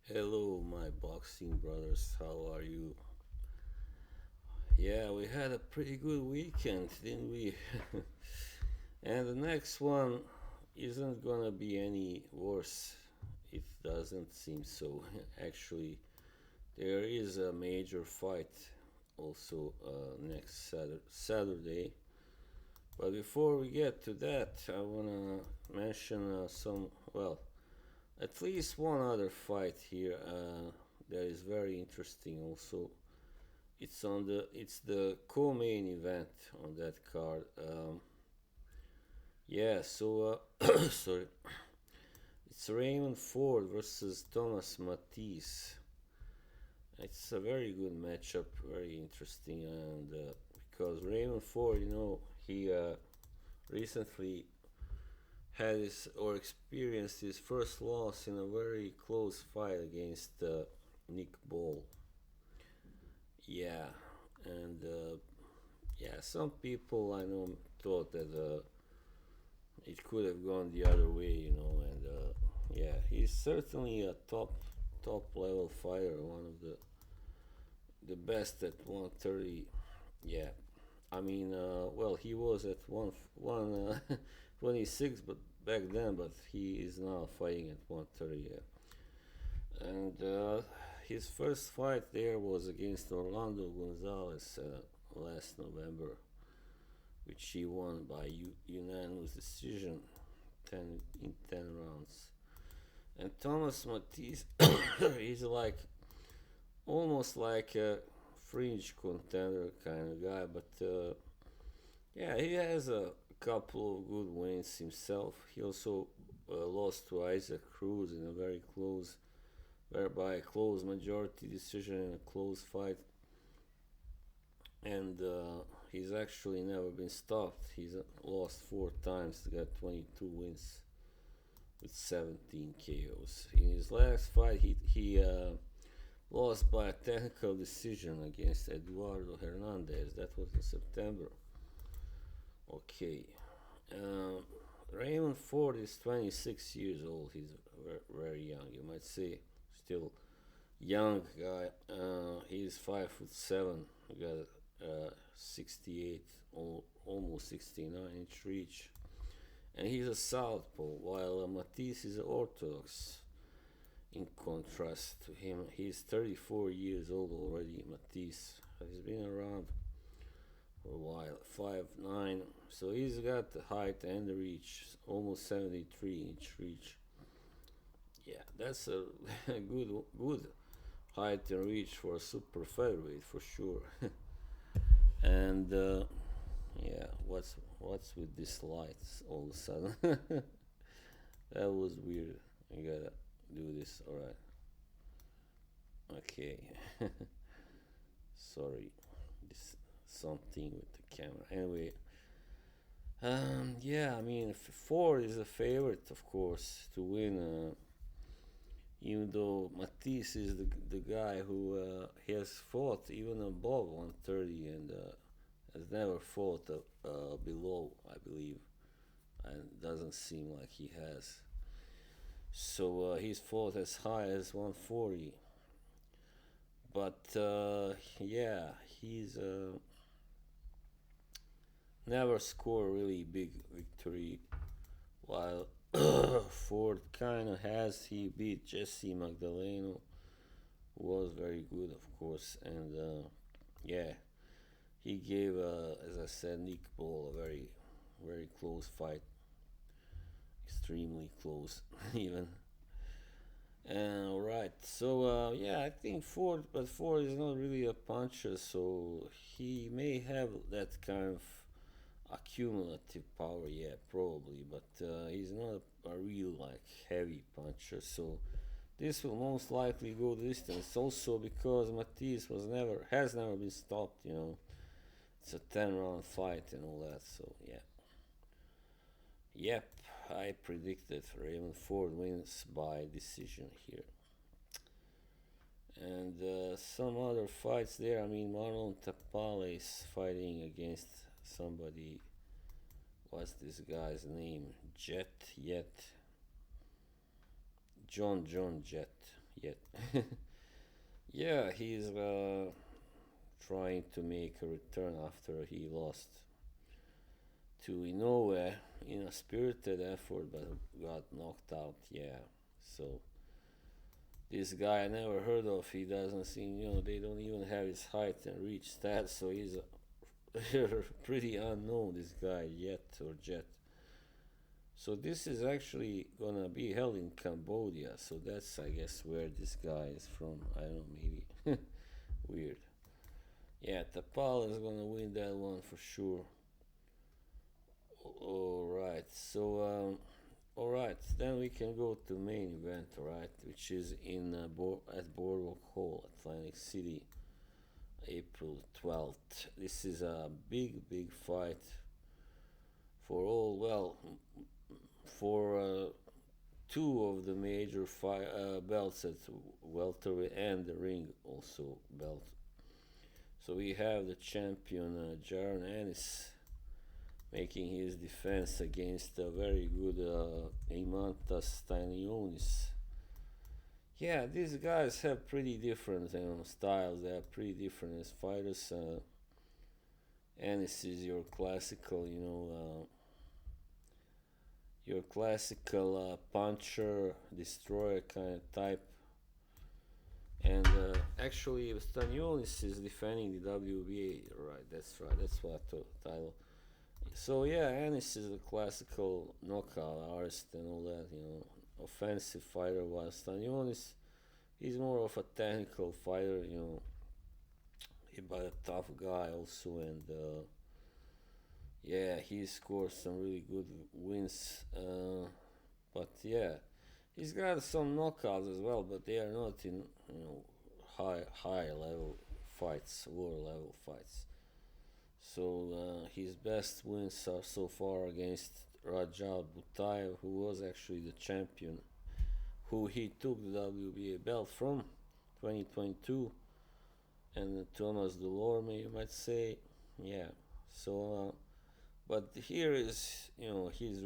Hello, my boxing brothers. How are you? Yeah, we had a pretty good weekend, didn't we? And the next one isn't gonna be any worse. It doesn't seem so. Actually, there is a major fight also next Saturday. But before we get to that, I wanna mention at least one other fight here that is very interesting also. It's the co-main event on that card. Sorry, it's Raymond Ford versus Thomas Mattice. It's a very good matchup, very interesting, and because Raymond Ford, he recently had his or experienced his first loss in a very close fight against Nick Ball. Yeah, and yeah, some people I know thought that it could have gone the other way, and yeah, he's certainly a top level fighter, one of the best at 130. Yeah, I mean, he was at 26, but back then, but he is now fighting at 130. Yeah, and his first fight there was against Orlando Gonzalez last November, which he won by unanimous decision, 10 rounds. And Thomas Matisse, he's like almost like a fringe contender kind of guy, but yeah, he has a couple of good wins himself. He also lost to Isaac Cruz in a very close, whereby a close majority decision in a close fight, and he's actually never been stopped. He's lost four times to get 22 wins with 17 KOs. In his last fight, he lost by a technical decision against Eduardo Hernandez. That was in September. Okay. Um, Raymond Ford is 26 years old. He's very young. You might say still young guy. He's 5'7". He got 68, almost 69-inch reach, and he's a southpaw. While Matisse is orthodox. In contrast to him, he's 34 years old already. Matisse has been around for a while, 5'9", so he's got the height and the reach, almost 73-inch reach. Yeah, that's a good height and reach for a super featherweight for sure. And yeah, what's with these lights all of a sudden? That was weird. I gotta do this. All right. Okay. Sorry. This something with the camera. Anyway, yeah. I mean, Ford is a favorite, of course, to win. Even though Matisse is the guy who he has fought even above 130 and has never fought below, I believe, and doesn't seem like he has. So he's fought as high as 140, but yeah, he's never scored really big victory. While Ford kind of has, he beat Jesse Magdaleno, who was very good, of course, and yeah, he gave, as I said, Nick Ball a very close fight, extremely close, even. Right, so yeah, I think Ford is not really a puncher, so he may have that kind of accumulative power, yeah, probably, but he's not a real like heavy puncher, so this will most likely go the distance. Also because Matisse has never been stopped, It's a 10 round fight and all that, so yeah. Yep, I predicted Raymond Ford wins by decision here. And some other fights there. I mean, Marlon Tapale is fighting against somebody. What's this guy's name? Jet Yet. John Jet. yet. Yeah, he's trying to make a return after he lost to Inoue in a spirited effort but got knocked out. Yeah, so this guy I never heard of. He doesn't seem, they don't even have his height and reach stats, so he's pretty unknown, this guy, Yet or Jet. So this is actually gonna be held in Cambodia, so that's, I guess, where this guy is from. I don't know, maybe. Weird. Yeah, Tapal is gonna win that one for sure. Alright, so, alright, then we can go to main event, alright, which is at Boardwalk Hall, Atlantic City, April 12th. This is a big, big fight for all, well, for two of the major belts at welterweight and the ring also belt. So we have the champion Jaron Ennis making his defense against a very good Stanionis. Yeah, these guys have pretty different styles. They are pretty different as fighters. Ennis is your classical puncher, destroyer kind of type. And actually, Stanionis is defending the WBA, right? That's right. That's what title. So yeah, Ennis is a classical knockout artist and all that, offensive fighter. While Stanionis, he's more of a technical fighter, but a tough guy also, and yeah, he scored some really good wins. But yeah, he's got some knockouts as well, but they are not in high level fights, war level fights. So his best wins are so far against Rajat Butaev, who was actually the champion, who he took the WBA belt from 2022, and Thomas Delorme, you might say. Yeah. So, but here is his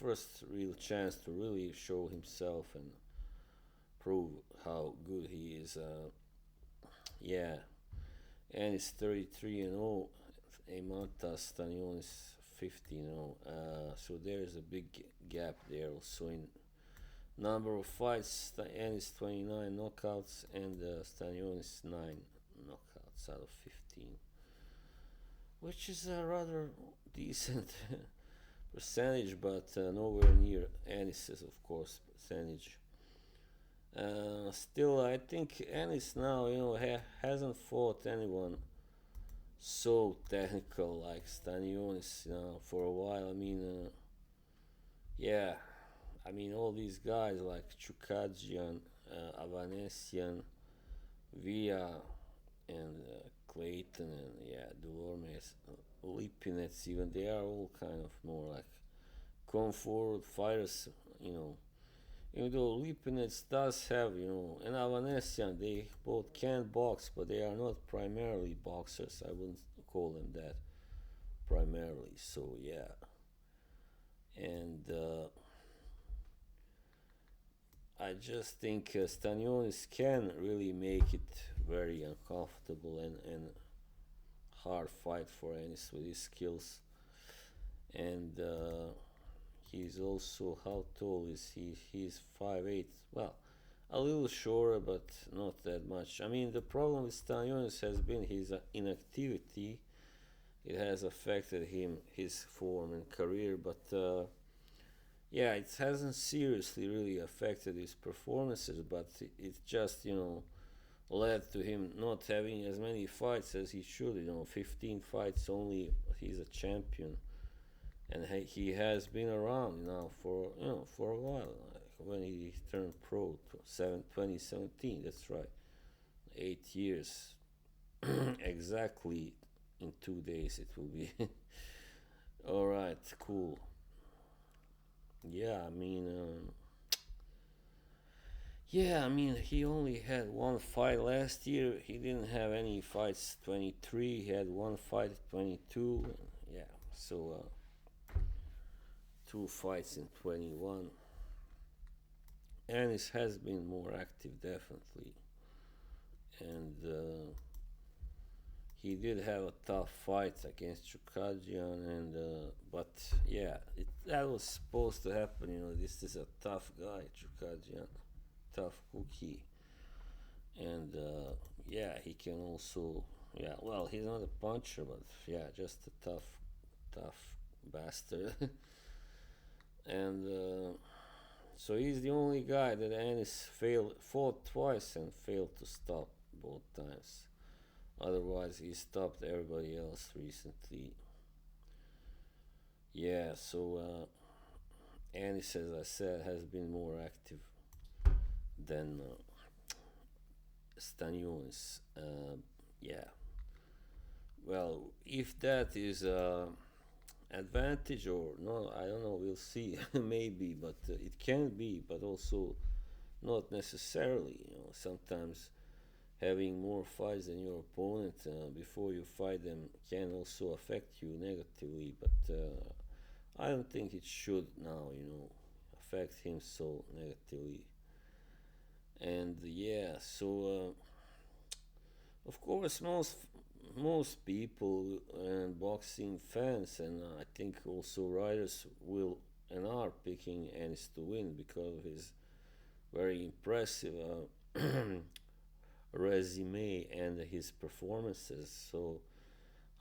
first real chance to really show himself and prove how good he is. Yeah, and he's 33-0. Amanta Stanionis 15-0. So there is a big gap there also in number of fights. Ennis 29 knockouts and Stanionis 9 knockouts out of 15, which is a rather decent percentage, but nowhere near Ennis's, of course, percentage. Still, I think Ennis now, hasn't fought anyone so technical like Stanionis for a while. I mean, yeah, I mean all these guys like Chukagian, Avanesian, Villa, and Clayton, and yeah, Delormes, Lipinets, even they are all kind of more like come forward fighters, Even though Lipinets does have, and Avanesian, they both can box, but they are not primarily boxers. I wouldn't call them that primarily. So yeah, and I just think Stanionis can really make it very uncomfortable and hard fight for Ennis with his skills. And he's also, how tall is he? He's 5'8". Well, a little shorter, but not that much. I mean, the problem with Stanionis has been his inactivity. It has affected his form and career, but yeah, it hasn't seriously really affected his performances, but it just, led to him not having as many fights as he should. 15 fights only. He's a champion, and he has been around now for a while. Like when he turned pro, 2017. That's right, 8 years exactly. In 2 days it will be. All right, cool. Yeah, I mean, he only had one fight last year. He didn't have any fights 23. He had one fight at 22. Yeah, so 2 fights in 21. Ennis has been more active, definitely, and he did have a tough fight against Chukadjian, and but yeah, that was supposed to happen. This is a tough guy, Chukadjian, tough cookie, and yeah, he can also, yeah. Well, he's not a puncher, but yeah, just a tough bastard, and so he's the only guy that Ennis fought twice and failed to stop both times. Otherwise, he stopped everybody else recently. Yeah, so Ennis, as I said, has been more active than Stanionis. Yeah, well, if that is advantage or no, I don't know. We'll see. Maybe, but it can be, but also not necessarily. Sometimes having more fights than your opponent before you fight them can also affect you negatively. But I don't think it should now. Affect him so negatively. And yeah, so of course most people and boxing fans and I think also writers will and are picking Ennis to win because of his very impressive resume and his performances. So,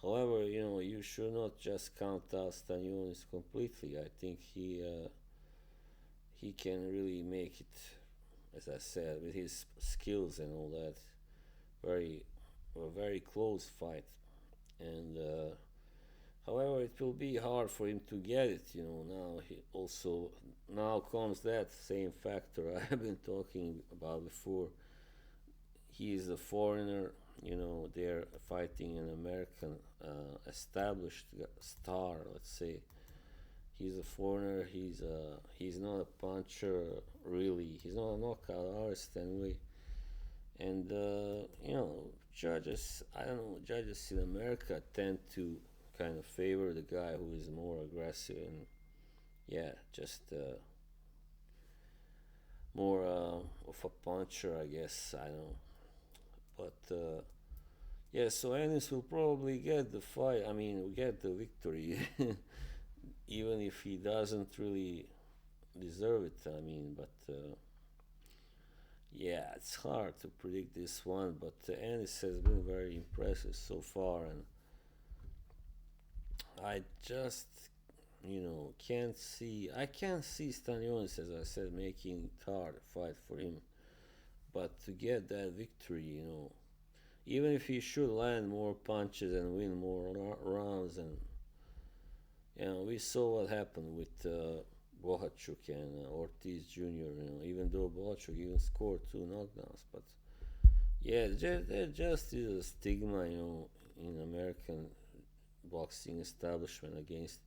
however, you should not just count out Stanionis completely. I think he can really make it, as I said, with his skills and all that. Very a very close fight, and however, it will be hard for him to get it. Now he also now comes that same factor I have been talking about before. He is a foreigner. They're fighting an American established star. Let's say he's a foreigner. He's not a puncher really. He's not a knockout artist anyway. And judges. I don't know. Judges in America tend to kind of favor the guy who is more aggressive and yeah, just more of a puncher, I guess. I don't know, but yeah. So Ennis will probably get the fight. I mean, get the victory, even if he doesn't really deserve it. I mean, but yeah, it's hard to predict this one. But Ennis has been very impressive so far, and I just can't see. I can't see Stanionis, as I said, making it hard fight for him. But to get that victory, even if he should land more punches and win more rounds, and we saw what happened with Bohachuk and Ortiz Jr. Even though Bohachuk even scored two knockdowns, but yeah, there just is a stigma, in American boxing establishment against.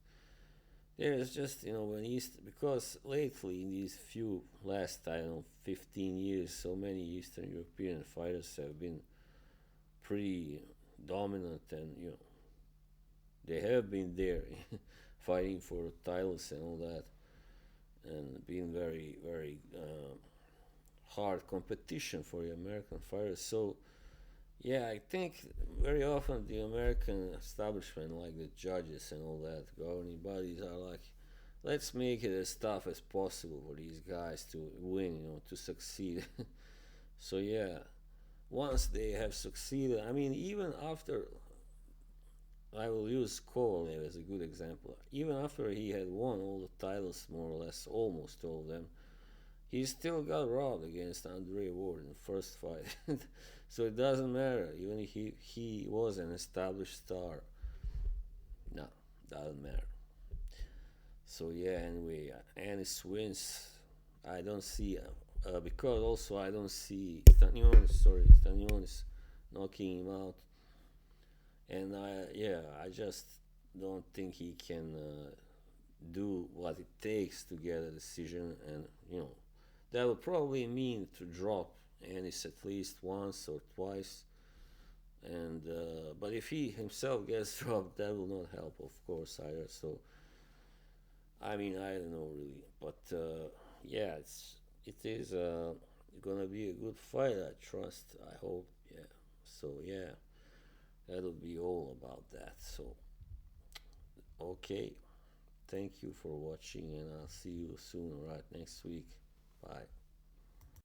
There's just when East because lately in these few last I don't know 15 years, so many Eastern European fighters have been pretty dominant, and they have been there fighting for titles and all that, and being very very hard competition for the American fighters. So yeah, I think very often the American establishment, like the judges and all that, governing bodies, are like, let's make it as tough as possible for these guys to win, to succeed. So yeah, once they have succeeded, I mean, even after, I will use Kovalev as a good example, even after he had won all the titles, more or less, almost all of them, he still got robbed against Andre Ward in the first fight. So it doesn't matter, even if he was an established star. No, doesn't matter. So yeah, anyway, Ennis wins. I don't see, because also I don't see Stanionis knocking him out. And I just don't think he can do what it takes to get a decision, and that would probably mean to drop Ennis at least once or twice. And but if he himself gets dropped, that will not help, of course, either. So I mean, I don't know really, but yeah, it is gonna be a good fight. I trust. I hope. Yeah. So yeah, that'll be all about that. So okay, thank you for watching, and I'll see you soon. Right next week. Bye.